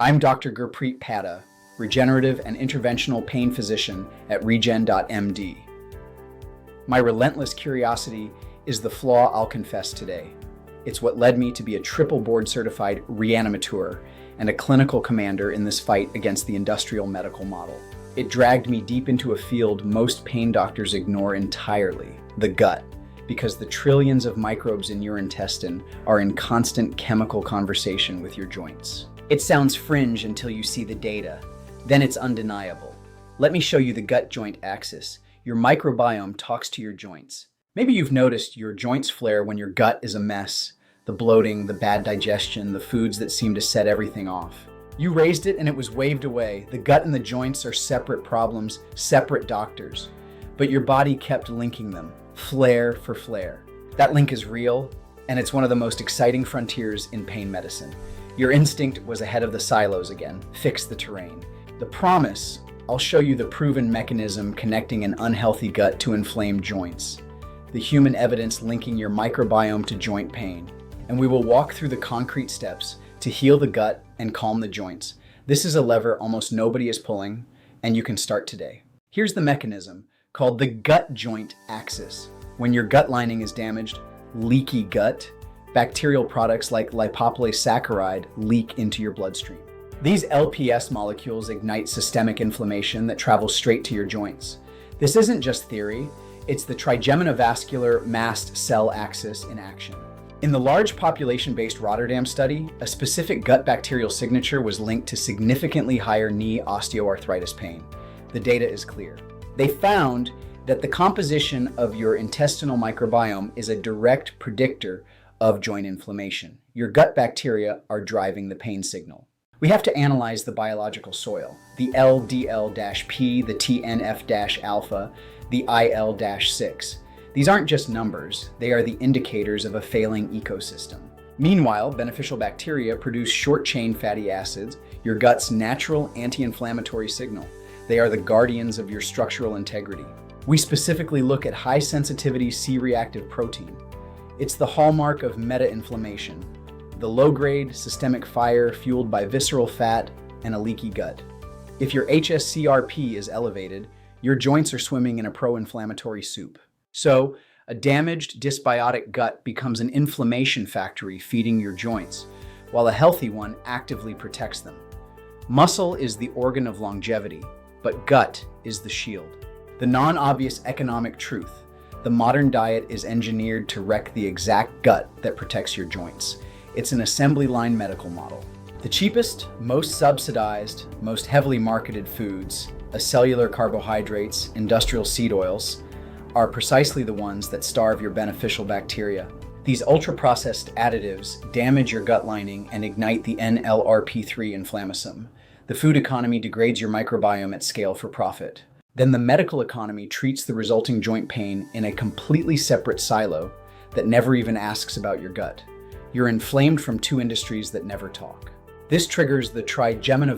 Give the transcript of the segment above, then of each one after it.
I'm Dr. Gurpreet Padda, Regenerative and Interventional Pain Physician at Regen.md. My relentless curiosity is the flaw I'll confess today. It's what led me to be a triple board certified reanimateur and a clinical commander in this fight against the industrial medical model. It dragged me deep into a field most pain doctors ignore entirely, the gut, because the trillions of microbes in your intestine are in constant chemical conversation with your joints. It sounds fringe until you see the data. Then it's undeniable. Let me show you the gut-joint axis. Your microbiome talks to your joints. Maybe you've noticed your joints flare when your gut is a mess. The bloating, the bad digestion, the foods that seem to set everything off. You raised it and it was waved away. The gut and the joints are separate problems, separate doctors. But your body kept linking them, flare for flare. That link is real, and it's one of the most exciting frontiers in pain medicine. Your instinct was ahead of the silos again. Fix the terrain. The promise, I'll show you the proven mechanism connecting an unhealthy gut to inflamed joints. The human evidence linking your microbiome to joint pain. And we will walk through the concrete steps to heal the gut and calm the joints. This is a lever almost nobody is pulling, and you can start today. Here's the mechanism, called the gut-joint axis. When your gut lining is damaged, leaky gut, bacterial products like lipopolysaccharide leak into your bloodstream. These LPS molecules ignite systemic inflammation that travels straight to your joints. This isn't just theory, it's the trigeminal mast cell axis in action. In the large population-based Rotterdam study, a specific gut bacterial signature was linked to significantly higher knee osteoarthritis pain. The data is clear. They found that the composition of your intestinal microbiome is a direct predictor of joint inflammation. Your gut bacteria are driving the pain signal. We have to analyze the biological soil, the LDL-P, the TNF-alpha, the IL-6. These aren't just numbers, they are the indicators of a failing ecosystem. Meanwhile, beneficial bacteria produce short-chain fatty acids, your gut's natural anti-inflammatory signal. They are the guardians of your structural integrity. We specifically look at high-sensitivity C-reactive protein. It's the hallmark of meta-inflammation, the low-grade systemic fire fueled by visceral fat and a leaky gut. If your HSCRP is elevated, your joints are swimming in a pro-inflammatory soup. So, a damaged, dysbiotic gut becomes an inflammation factory feeding your joints, while a healthy one actively protects them. Muscle is the organ of longevity, but gut is the shield. The non-obvious economic truth: the modern diet is engineered to wreck the exact gut that protects your joints. It's an assembly line medical model. The cheapest, most subsidized, most heavily marketed foods, acellular carbohydrates, industrial seed oils, are precisely the ones that starve your beneficial bacteria. These ultra-processed additives damage your gut lining and ignite the NLRP3 inflammasome. The food economy degrades your microbiome at scale for profit. Then the medical economy treats the resulting joint pain in a completely separate silo that never even asks about your gut. You're inflamed from two industries that never talk. This triggers the trigeminal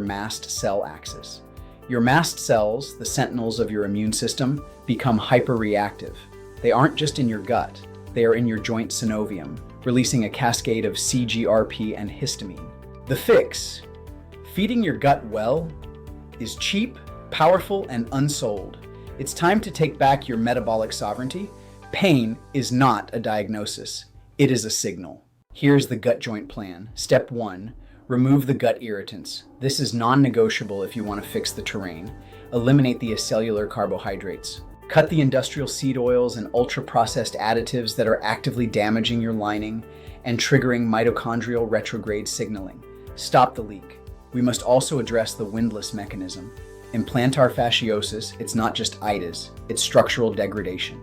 mast cell axis. Your mast cells, the sentinels of your immune system, become hyperreactive. They aren't just in your gut, they are in your joint synovium, releasing a cascade of CGRP and histamine. The fix: feeding your gut well, is cheap, powerful, and unsold. It's time to take back your metabolic sovereignty. Pain is not a diagnosis, it is a signal. Here's the gut joint plan. Step 1. Remove the gut irritants. This is non-negotiable if you want to fix the terrain. Eliminate the acellular carbohydrates. Cut the industrial seed oils and ultra-processed additives that are actively damaging your lining and triggering mitochondrial retrograde signaling. Stop the leak. We must also address the windlass mechanism. In plantar fasciosis, it's not just itis, it's structural degradation.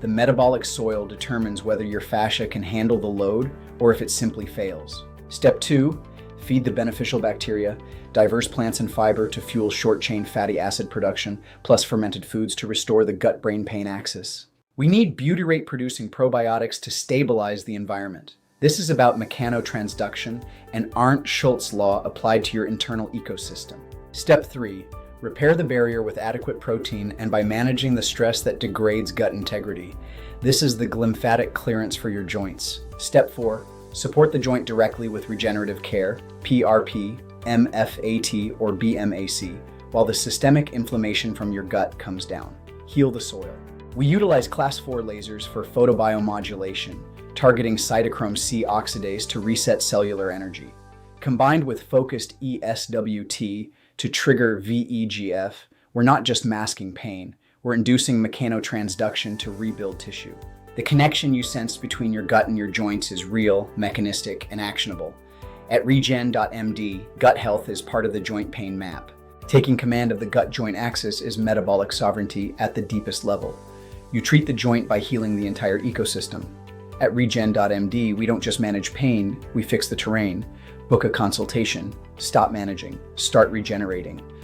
The metabolic soil determines whether your fascia can handle the load or if it simply fails. Step 2. Feed the beneficial bacteria, diverse plants and fiber to fuel short-chain fatty acid production, plus fermented foods to restore the gut-brain pain axis. We need butyrate-producing probiotics to stabilize the environment. This is about mechanotransduction and Arndt-Schultz law applied to your internal ecosystem. Step 3. Repair the barrier with adequate protein and by managing the stress that degrades gut integrity. This is the glymphatic clearance for your joints. Step 4. Support the joint directly with regenerative care, PRP, MFAT or BMAC, while the systemic inflammation from your gut comes down. Heal the soil. We utilize class 4 lasers for photobiomodulation, targeting cytochrome C oxidase to reset cellular energy. Combined with focused ESWT to trigger VEGF, we're not just masking pain, we're inducing mechanotransduction to rebuild tissue. The connection you sensed between your gut and your joints is real, mechanistic, and actionable. At Regen.MD, gut health is part of the joint pain map. Taking command of the gut-joint axis is metabolic sovereignty at the deepest level. You treat the joint by healing the entire ecosystem. At Regen.MD, we don't just manage pain, we fix the terrain. Book a consultation, stop managing, start regenerating.